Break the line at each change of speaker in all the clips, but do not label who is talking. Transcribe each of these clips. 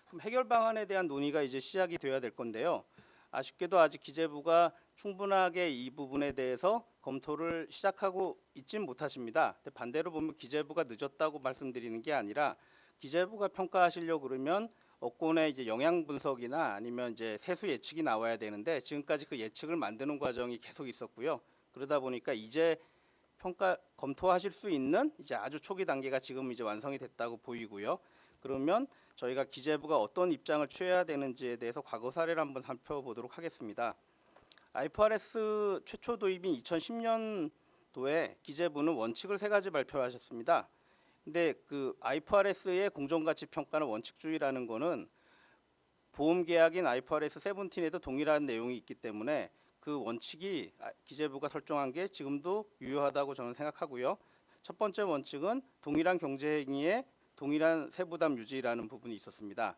그럼 해결 방안에 대한 논의가 이제 시작이 되어야 될 건데요. 아쉽게도 아직 기재부가 충분하게 이 부분에 대해서 검토를 시작하고 있진 못하십니다. 근데 반대로 보면 기재부가 늦었다고 말씀드리는 게 아니라 기재부가 평가하시려고 그러면 업권의 이제 영향 분석이나 아니면 이제 세수 예측이 나와야 되는데 지금까지 그 예측을 만드는 과정이 계속 있었고요. 그러다 보니까 이제 검토하실 수 있는 이제 아주 초기 단계가 지금 이제 완성이 됐다고 보이고요. 그러면 저희가 기재부가 어떤 입장을 취해야 되는지에 대해서 과거 사례를 한번 살펴보도록 하겠습니다. IFRS 최초 도입인 2010년도에 기재부는 원칙을 세 가지 발표하셨습니다. 근데 그 IFRS의 공정가치 평가는 원칙주의라는 거는 보험 계약인 IFRS 17에도 동일한 내용이 있기 때문에 그 원칙이 기재부가 설정한 게 지금도 유효하다고 저는 생각하고요. 첫 번째 원칙은 동일한 경제행위에 동일한 세부담 유지라는 부분이 있었습니다.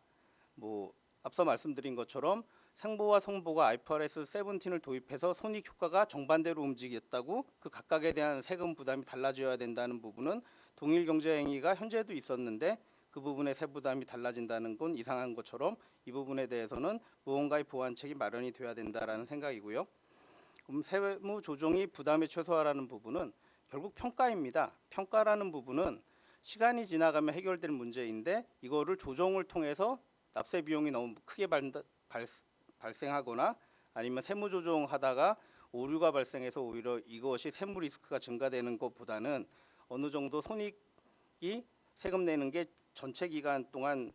뭐 앞서 말씀드린 것처럼 상보와 성보가 IFRS 17을 도입해서 손익 효과가 정반대로 움직였다고 그 각각에 대한 세금 부담이 달라져야 된다는 부분은 동일 경제 행위가 현재도 있었는데 그 부분의 세부담이 달라진다는 건 이상한 것처럼 이 부분에 대해서는 무언가의 보완책이 마련이 돼야 된다라는 생각이고요. 그럼 세무 조정이 부담의 최소화라는 부분은 결국 평가입니다. 평가라는 부분은 시간이 지나가면 해결될 문제인데 이거를 조정을 통해서 납세 비용이 너무 크게 발생하거나 아니면 세무 조정하다가 오류가 발생해서 오히려 이것이 세무 리스크가 증가되는 것보다는 어느 정도 손익이 세금 내는 게 전체 기간 동안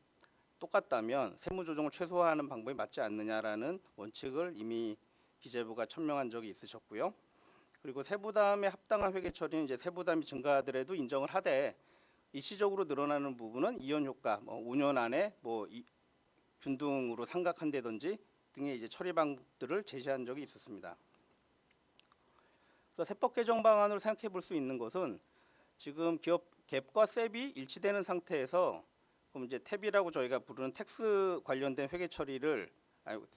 똑같다면 세무 조정을 최소화하는 방법이 맞지 않느냐라는 원칙을 이미 기재부가 천명한 적이 있으셨고요. 그리고 세부담의 합당한 회계 처리는 이제 세부담이 증가하더라도 인정을 하되 일시적으로 늘어나는 부분은 이연 효과, 5년 안에 균등으로 삼각한다든지 등의 이제 처리 방법들을 제시한 적이 있었습니다. 그래서 세법 개정 방안으로 생각해 볼 수 있는 것은 지금 기업 갭과 셉이 일치되는 상태에서 그럼 이제 탭이라고 저희가 부르는 텍스 관련된 회계 처리를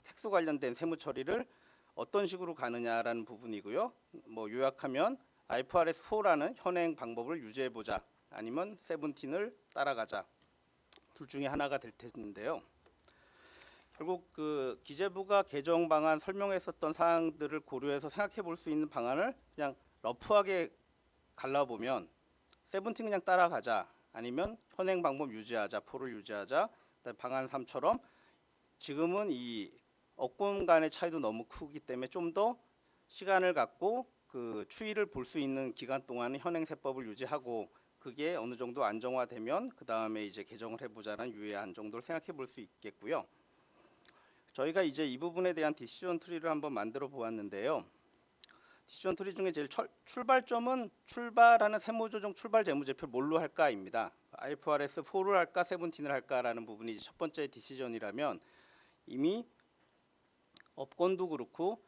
텍스 관련된 세무 처리를 어떤 식으로 가느냐라는 부분이고요. 뭐 요약하면 IFRS4라는 현행 방법을 유지해 보자 아니면 17을 따라가자 둘 중에 하나가 될 텐데요. 결국 그 기재부가 개정 방안 설명했었던 사항들을 고려해서 생각해 볼 수 있는 방안을 그냥 러프하게 갈라보면 17 그냥 따라가자 아니면 현행 방법 유지하자 4를 유지하자 방안 3처럼 지금은 이 업권 간의 차이도 너무 크기 때문에 좀 더 시간을 갖고 그 추이를 볼 수 있는 기간 동안은 현행 세법을 유지하고 그게 어느 정도 안정화되면 그 다음에 이제 개정을 해보자는 유예한 정도를 생각해 볼 수 있겠고요. 저희가 이제 이 부분에 대한 디시전 트리를 한번 만들어 보았는데요. 디시전 트리 중에 제일 출발점은 출발하는 세무조정 출발 재무제표를 뭘로 할까입니다. IFRS 4를 할까 17을 할까라는 부분이 첫 번째 디시전이라면 이미 업권도 그렇고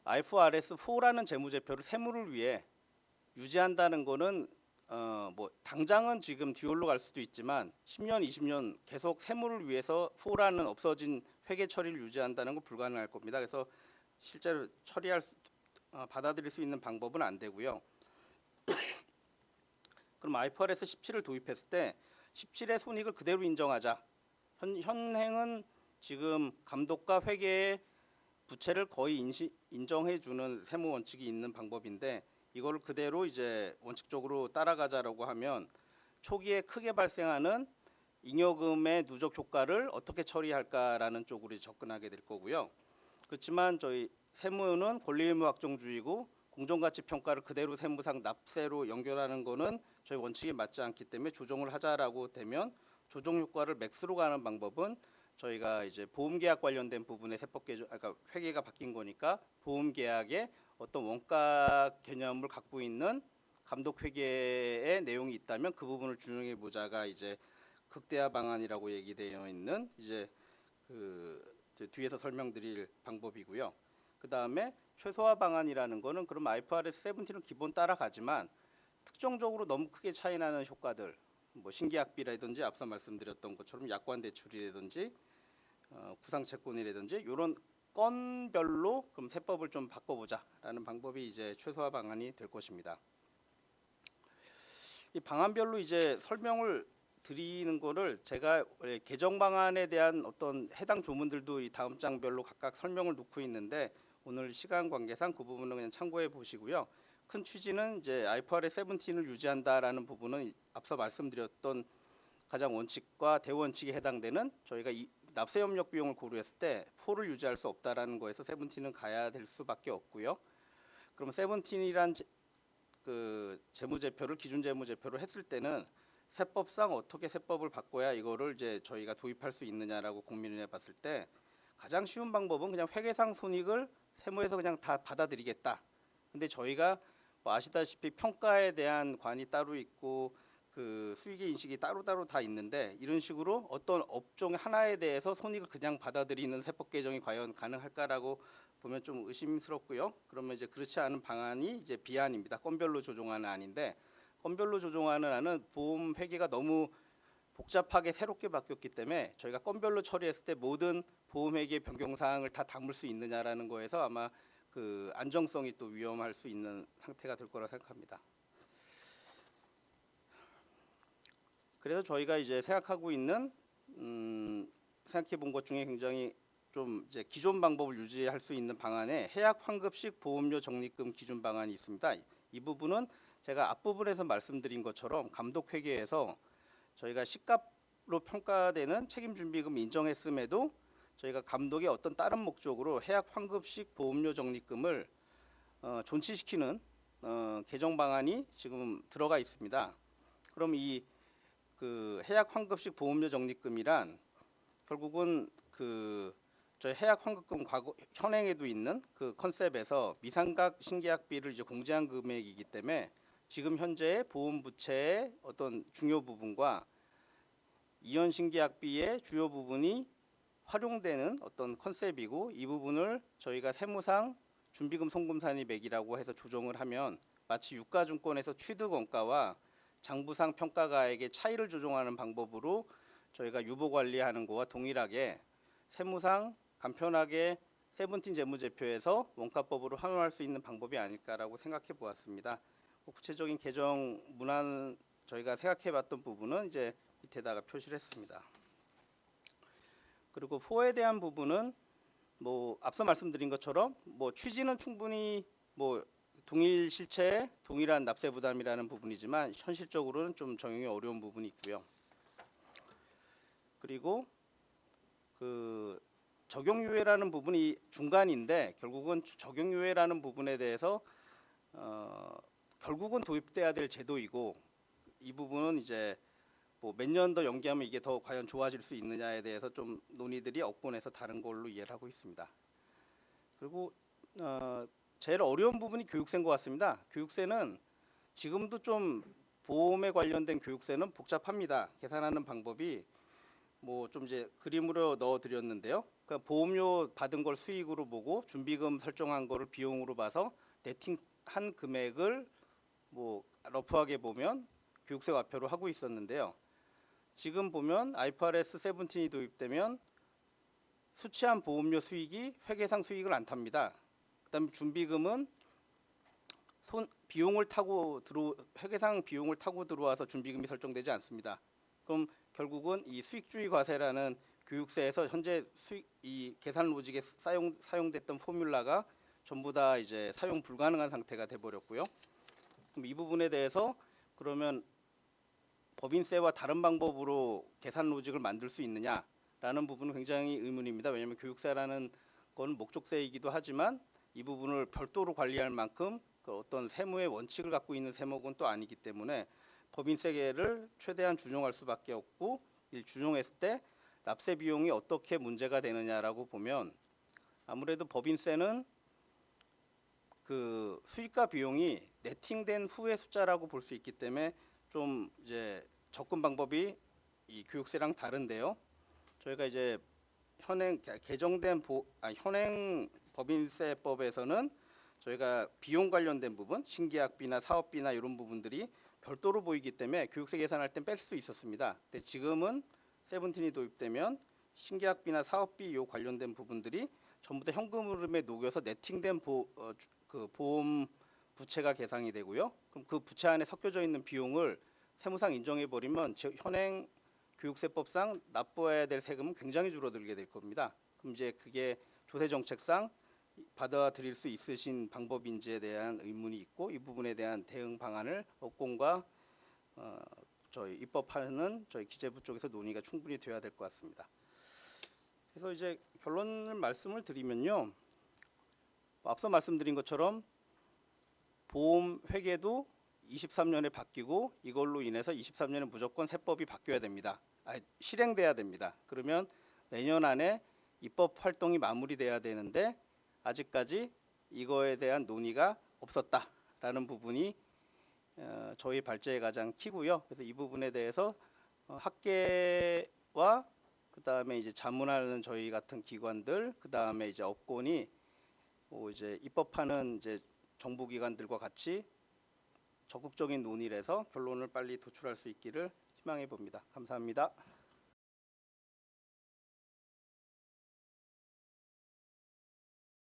IFRS 4라는 재무제표를 세무를 위해 유지한다는 거는 뭐 당장은 지금 듀얼로 갈 수도 있지만 10년, 20년 계속 세무를 위해서 4라는 없어진 회계 처리를 유지한다는 건 불가능할 겁니다. 그래서 실제로 받아들일 수 있는 방법은 안 되고요. 그럼 IFRS 17을 도입했을 때 17의 손익을 그대로 인정하자. 현행은 지금 감독과 회계의 부채를 거의 인정해주는 세무 원칙이 있는 방법인데 이걸 그대로 이제 원칙적으로 따라가자라고 하면 초기에 크게 발생하는 잉여금의 누적 효과를 어떻게 처리할까라는 쪽으로 접근하게 될 거고요. 그렇지만 저희 세무는 권리의무 확정주의고 공정가치 평가를 그대로 세무상 납세로 연결하는 거는 저희 원칙에 맞지 않기 때문에 조정을 하자라고 되면 조정 효과를 맥스로 가는 방법은 저희가 이제 보험계약 관련된 부분의 세법 개정, 그러니까 회계가 바뀐 거니까 보험계약에 어떤 원가 개념을 갖고 있는 감독회계의 내용이 있다면 그 부분을 준용해 보자가 이제 극대화 방안이라고 얘기되어 있는 이제 그 뒤에서 설명드릴 방법이고요. 그 다음에 최소화 방안이라는 거는 그럼 IFRS 17은 기본 따라가지만 특정적으로 너무 크게 차이나는 효과들, 뭐 신계약비라든지 앞서 말씀드렸던 것처럼 약관 대출이라든지 구상채권이라든지 이런 건별로 그럼 세법을 좀 바꿔보자라는 방법이 이제 최소화 방안이 될 것입니다. 이 방안별로 이제 설명을 드리는 거를 제가 개정 방안에 대한 어떤 해당 조문들도 이 다음 장별로 각각 설명을 놓고 있는데 오늘 시간 관계상 그 부분은 그냥 참고해 보시고요. 큰 취지는 이제 IFRS 17을 유지한다라는 부분은 앞서 말씀드렸던 가장 원칙과 대원칙에 해당되는 저희가 이 납세 협력 비용을 고려했을 때 4를 유지할 수 없다라는 거에서 17은 가야 될 수밖에 없고요. 그럼 17이란 그 재무제표를 기준 재무제표를 했을 때는 세법상 어떻게 세법을 바꿔야 이거를 이제 저희가 도입할 수 있느냐라고 고민을 해봤을 때 가장 쉬운 방법은 그냥 회계상 손익을 세무에서 그냥 다 받아들이겠다. 근데 저희가 뭐 아시다시피 평가에 대한 관이 따로 있고 그 수익의 인식이 따로따로 다 있는데 이런 식으로 어떤 업종 하나에 대해서 손익을 그냥 받아들이는 세법 개정이 과연 가능할까라고 보면 좀 의심스럽고요. 그러면 이제 그렇지 않은 방안이 이제 비안입니다. 건별로 조정하는 안인데 건별로 조정하는 안은 보험 회계가 너무 복잡하게 새롭게 바뀌었기 때문에 저희가 건별로 처리했을 때 모든 보험 회계 변경 사항을 다 담을 수 있느냐라는 거에서 아마 그 안정성이 또 위험할 수 있는 상태가 될 거라 생각합니다. 그래서 저희가 이제 생각하고 있는 생각해 본 것 중에 굉장히 좀 이제 기존 방법을 유지할 수 있는 방안에 해약 환급식 보험료 적립금 기준 방안이 있습니다. 이 부분은 제가 앞부분에서 말씀드린 것처럼 감독 회계에서 저희가 시가로 평가되는 책임준비금 인정했음에도 저희가 감독의 어떤 다른 목적으로 해약 환급식 보험료 적립금을 존치시키는 개정 방안이 지금 들어가 있습니다. 그럼 이 그 해약 환급식 보험료 적립금이란 결국은 그 저희 해약 환급금 과거 현행에도 있는 그 컨셉에서 미상각 신계약비를 이제 공제한 금액이기 때문에 지금 현재의 보험 부채의 어떤 중요 부분과 이연 신계약비의 주요 부분이 활용되는 어떤 컨셉이고 이 부분을 저희가 세무상 준비금 송금산입액이라고 해서 조정을 하면 마치 유가증권에서 취득 원가와 장부상 평가가액의 차이를 조정하는 방법으로 저희가 유보 관리하는 거와 동일하게 세무상 간편하게 세븐틴 재무제표에서 원가법으로 활용할 수 있는 방법이 아닐까라고 생각해 보았습니다. 구체적인 개정 문안 저희가 생각해 봤던 부분은 이제 밑에다가 표시를 했습니다. 그리고 4에 대한 부분은 뭐 앞서 말씀드린 것처럼 뭐 취지는 충분히 뭐 동일 실체에 동일한 납세 부담이라는 부분이지만 현실적으로는 좀 적용이 어려운 부분이 있고요. 그리고 그 적용유예라는 부분이 중간인데 결국은 적용유예라는 부분에 대해서 결국은 도입돼야 될 제도이고 이 부분은 이제 뭐 몇 년 더 연기하면 이게 더 과연 좋아질 수 있느냐에 대해서 좀 논의들이 억권에서 다른 걸로 이해를 하고 있습니다. 그리고 제일 어려운 부분이 교육세인 것 같습니다. 교육세는 지금도 좀 보험에 관련된 교육세는 복잡합니다. 계산하는 방법이 뭐 좀 이제 그림으로 넣어 드렸는데요. 그러니까 보험료 받은 걸 수익으로 보고 준비금 설정한 거를 비용으로 봐서 네팅한 금액을 뭐 러프하게 보면 교육세 과표로 하고 있었는데요. 지금 보면 IFRS 17이 도입되면 수취한 보험료 수익이 회계상 수익을 안 탑니다. 그다음에 준비금은 비용을 타고 회계상 비용을 타고 들어와서 준비금이 설정되지 않습니다. 그럼 결국은 이 수익주의 과세라는 교육세에서 현재 이 계산 로직에 사용됐던 포뮬라가 전부 다 이제 사용 불가능한 상태가 돼 버렸고요. 그럼 이 부분에 대해서 그러면 법인세와 다른 방법으로 계산 로직을 만들 수 있느냐라는 부분은 굉장히 의문입니다. 왜냐하면 교육세라는 건 목적세이기도 하지만 이 부분을 별도로 관리할 만큼 그 어떤 세무의 원칙을 갖고 있는 세목은 또 아니기 때문에 법인세계를 최대한 준용할 수밖에 없고 준용했을 때 납세 비용이 어떻게 문제가 되느냐라고 보면 아무래도 법인세는 그 수익과 비용이 네팅된 후의 숫자라고 볼 수 있기 때문에 좀 이제 접근 방법이 이 교육세랑 다른데요. 저희가 이제 현행 개정된 현행 법인세법에서는 저희가 비용 관련된 부분, 신계약비나 사업비나 이런 부분들이 별도로 보이기 때문에 교육세 계산할 땐 뺄 수 있었습니다. 근데 지금은 세븐틴이 도입되면 신계약비나 사업비 요 관련된 부분들이 전부 다 현금 흐름에 녹여서 네팅된 그 보험 부채가 계상이 되고요. 그럼 그 부채 안에 섞여져 있는 비용을 세무상 인정해 버리면 현행 교육세법상 납부해야 될 세금은 굉장히 줄어들게 될 겁니다. 그럼 이제 그게 조세 정책상 받아들일 수 있으신 방법인지에 대한 의문이 있고, 이 부분에 대한 대응 방안을 업공과 저희 입법하는 저희 기재부 쪽에서 논의가 충분히 되어야 될 것 같습니다. 그래서 이제 결론을 말씀을 드리면요, 앞서 말씀드린 것처럼 보험 회계도 23년에 바뀌고 이걸로 인해서 23년에 무조건 세법이 바뀌어야 됩니다. 실행돼야 됩니다. 그러면 내년 안에 입법 활동이 마무리돼야 되는데 아직까지 이거에 대한 논의가 없었다라는 부분이 저희 발제의 가장 키고요. 그래서 이 부분에 대해서 학계와 그다음에 이제 자문하는 저희 같은 기관들, 그다음에 이제 업권이 이제 입법하는 이제 정부기관들과 같이 적극적인 논의를 해서 결론을 빨리 도출할 수 있기를 희망해 봅니다. 감사합니다.